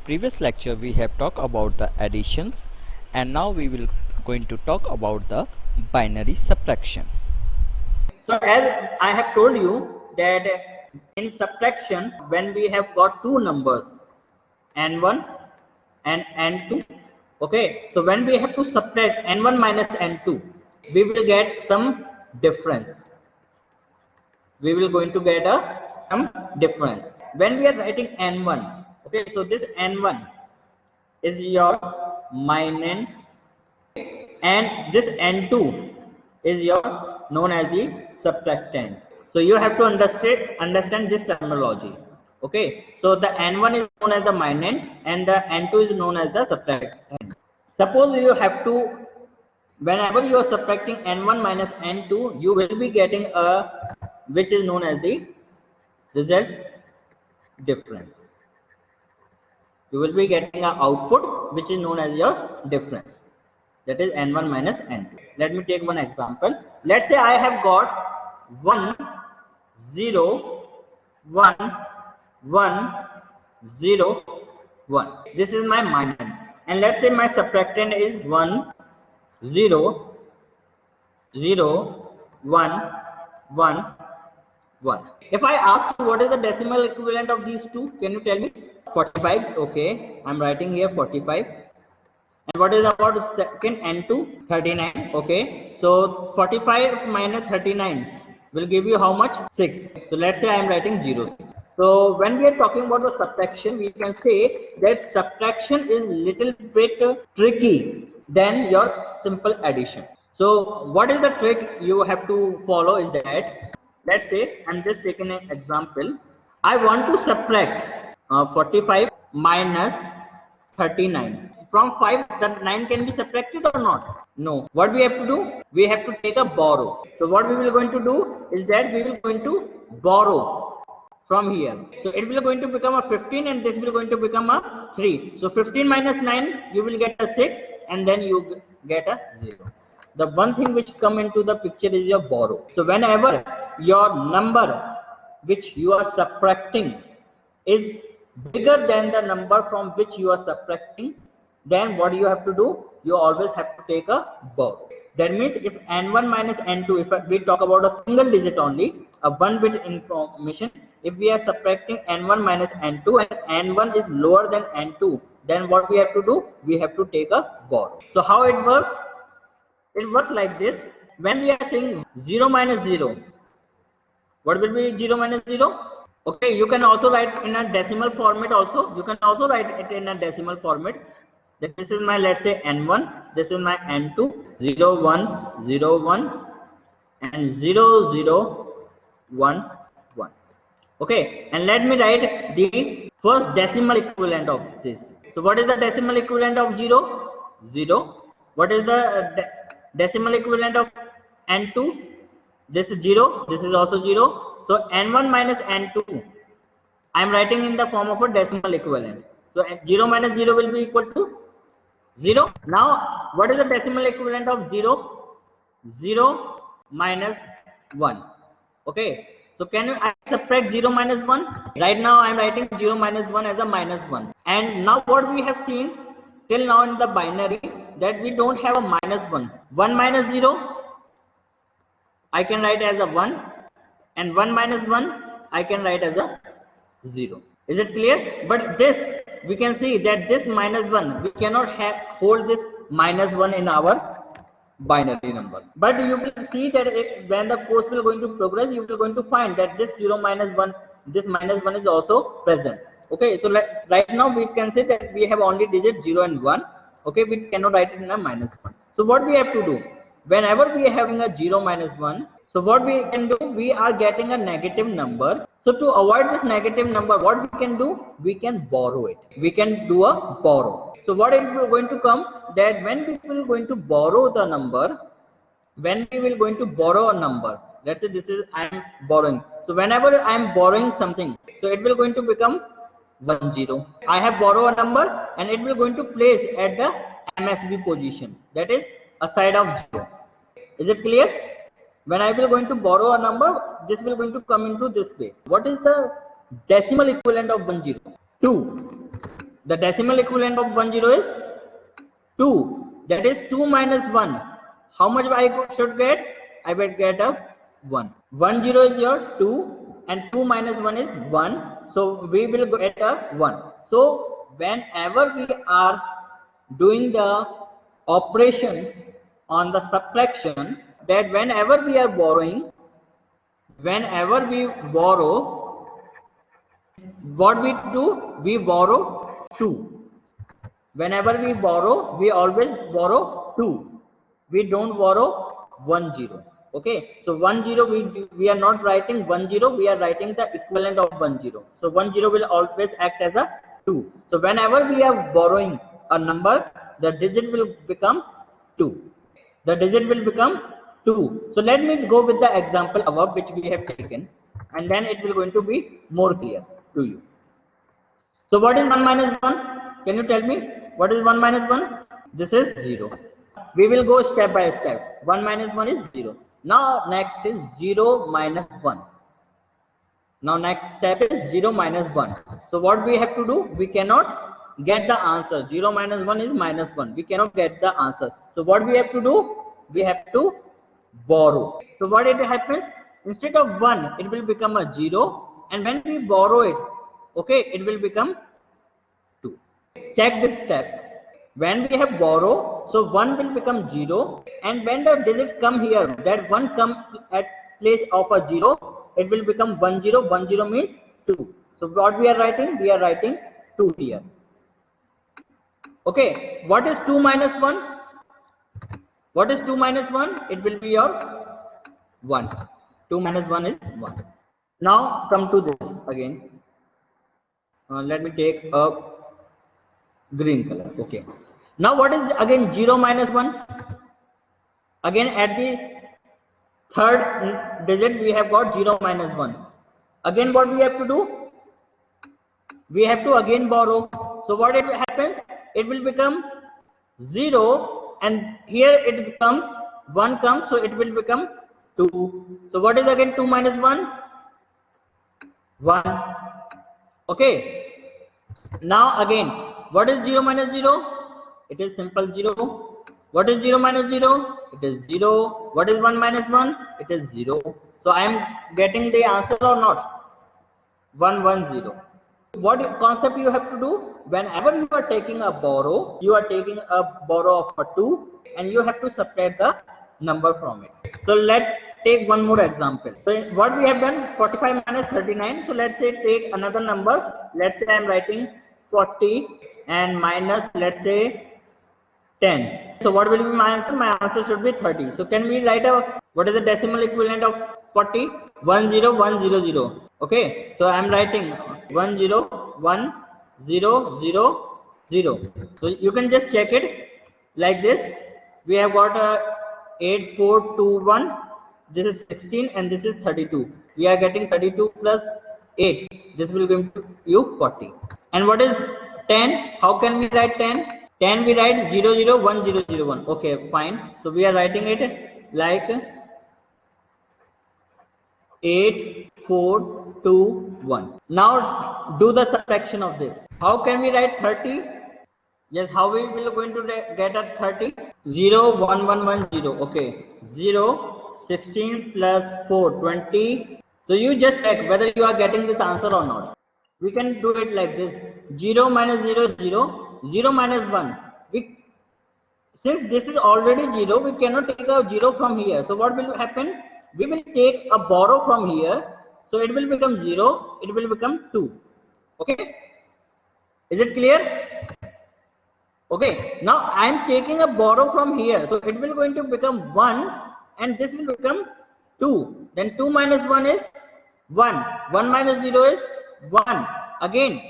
previous lecture we have talked about the additions, and now we will going to talk about the binary subtraction. So as I have told you that in subtraction, when we have got two numbers n1 and n2, okay, so when we have to subtract n1 minus n2, we will get some difference. We will going to get some difference when we are writing n1. Okay, so this n1 is your minand, and this n2 is your known as the subtractant. So you have to understand this terminology. Okay, so the n1 is known as the minand and the n2 is known as the subtractant. Suppose you have to, whenever you are subtracting n1 minus n2, you will be getting a which is known as the result difference. You will be getting an output which is known as your difference, that is n1 minus n2. Let me take one example. Let's say I have got 1 0 1 1 0 1. This is my minand, and let's say my subtractant is 1 0 0 1 1 1. If I ask you what is the decimal equivalent of these two, can you tell me? 45. Okay, I'm writing here 45. And what is about second n2? 39. Okay, so 45 minus 39 will give you how much? 6. So let's say I am writing 0. So when we are talking about the subtraction, we can say that subtraction is little bit tricky than your simple addition. So what is the trick you have to follow is that, let's say I'm just taking an example. I want to subtract 45 minus 39. From 5, the 9 can be subtracted or not? No. What we have to do? We have to take a borrow. So what we will going to do is that we will going to borrow from here. So it will going to become a 15 and this will going to become a 3. So 15 minus 9, you will get a 6 and then you get a 0. The one thing which come into the picture is your borrow. So whenever your number which you are subtracting is bigger than the number from which you are subtracting, then what you have to do? You always have to take a borrow. That means if n1 minus n2, if we talk about a single digit only, a one bit information, if we are subtracting n1 minus n2 and n1 is lower than n2, then what we have to do? We have to take a borrow. So how it works? It works like this. When we are saying 0 minus 0, what will be 0 minus 0? Okay, you can also write in a decimal format also. You can also write it in a decimal format. This is my, let's say, n1, this is my n2, 0 1 0 1 and 0 0 1 1. Okay, and let me write the first decimal equivalent of this. So what is the decimal equivalent of 0? 0. What is the decimal equivalent of n2? This is 0, this is also 0. So n1 minus n2, I am writing in the form of a decimal equivalent. So 0 minus 0 will be equal to 0. Now what is the decimal equivalent of 0? 0 minus 1. Okay, so can you subtract 0 minus 1? Right now I am writing 0 minus 1 as a minus 1. And now what we have seen till now in the binary, that we don't have a minus 1. 1 minus 0 I can write as a 1, and 1 minus 1 I can write as a 0. Is it clear? But this, we can see that this minus 1, we cannot hold this minus 1 in our binary number. But you will see that when the course will going to progress, you will going to find that this 0 minus 1, this minus 1 is also present. Okay, so right now we can say that we have only digit 0 and 1. Okay, we cannot write it in a minus 1. So what we have to do? Whenever we are having a 0 minus 1, so what we can do? We are getting a negative number. So to avoid this negative number, what we can do? We can borrow it. We can do a borrow. So what is going to come? That when we will going to borrow the number, when we will going to borrow a number, let's say this is I am borrowing. So whenever I am borrowing something, so it will going to become 1 0. I have borrowed a number and it will going to place at the MSB position, that is a side of 0. Is it clear? When I will going to borrow a number, this will going to come into this way. What is the decimal equivalent of 1 0? 2. The decimal equivalent of 10 is 2. That is 2 minus 1. How much I should get? I will get a 1. 10 is your 2 and 2 minus 1 is 1. So we will get a 1. So whenever we are doing the operation on the subtraction, that whenever we are borrowing, whenever we borrow, what we do? We borrow 2. Whenever we borrow, we always borrow 2. We don't borrow 10. Okay, so 10 we are not writing 10, we are writing the equivalent of 10. So 10 will always act as a 2. So whenever we are borrowing a number, the digit will become 2. The digit will become 2. So let me go with the example above which we have taken, and then it will going to be more clear to you. So what is 1 minus 1? Can you tell me what is 1 minus 1? This is 0. We will go step by step. 1 minus 1 is 0. Now next is 0 minus 1. Now next step is 0 minus 1. So what we have to do? We cannot get the answer. 0 minus 1 is minus 1. We cannot get the answer. So what we have to do? We have to borrow. So what it happens? Instead of 1, it will become a 0. And when we borrow it, okay, it will become 2. Check this step. When we have borrow, so 1 will become 0, and when the digit come here, that 1 comes at place of a 0, it will become 10. 10 means 2. So what we are writing? We are writing 2 here. Okay, what is 2 minus 1? What is 2 minus 1? It will be your 1. 2 minus 1 is 1. Now come to this again. Let me take a green color. Okay. Now what is again 0 minus 1? Again at the third digit we have got 0 minus 1. Again what we have to do? We have to again borrow. So what it happens? It will become 0, and here it becomes 1 comes, so it will become 2. So what is again 2 minus 1? 1. Okay. Now again, what is 0 minus 0? It is simple 0. What is 0 minus 0? It is 0. What is 1 minus 1? It is 0. So I am getting the answer or not? 1 1 0. What concept you have to do? Whenever you are taking a borrow, you are taking a borrow of a 2, and you have to subtract the number from it. So let's take one more example. So what we have done, 45 minus 39. So let's say take another number. Let's say I am writing 40 and minus, let's say, 10. So what will be my answer? My answer should be 30. So can we write a, what is the decimal equivalent of 40? 10100. Okay. So I am writing 10100. So you can just check it like this. We have got a 8421. This is 16 and this is 32. We are getting 32 plus 8. This will give you 40. And what is 10? How can we write 10? 10 we write 001001. Okay, fine. So we are writing it like 8421. Now do the subtraction of this. How can we write 30? Yes, how we will going to get a 30? 01110. Okay, 0 16 plus 4 20. So you just check whether you are getting this answer or not. We can do it like this. 0 minus 0 0. 0 minus 1. Since this is already 0, we cannot take a 0 from here. So what will happen? We will take a borrow from here. So it will become 0. It will become 2. Okay. Is it clear? Okay. Now I am taking a borrow from here. So it will going to become 1 and this will become 2. Then 2 minus 1 is 1. 1 minus 0 is 1. Again,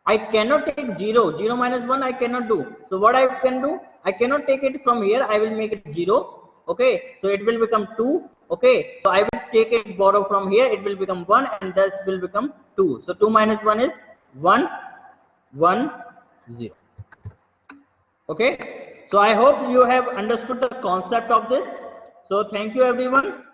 I cannot take 0. 0 minus 1 I cannot do. So what I can do? I cannot take it from here. I will make it 0. Okay. So it will become 2. Okay. So I will take it borrow from here. It will become 1 and this will become 2. So 2 minus 1 is 1 1 0. Okay. So I hope you have understood the concept of this. So thank you everyone.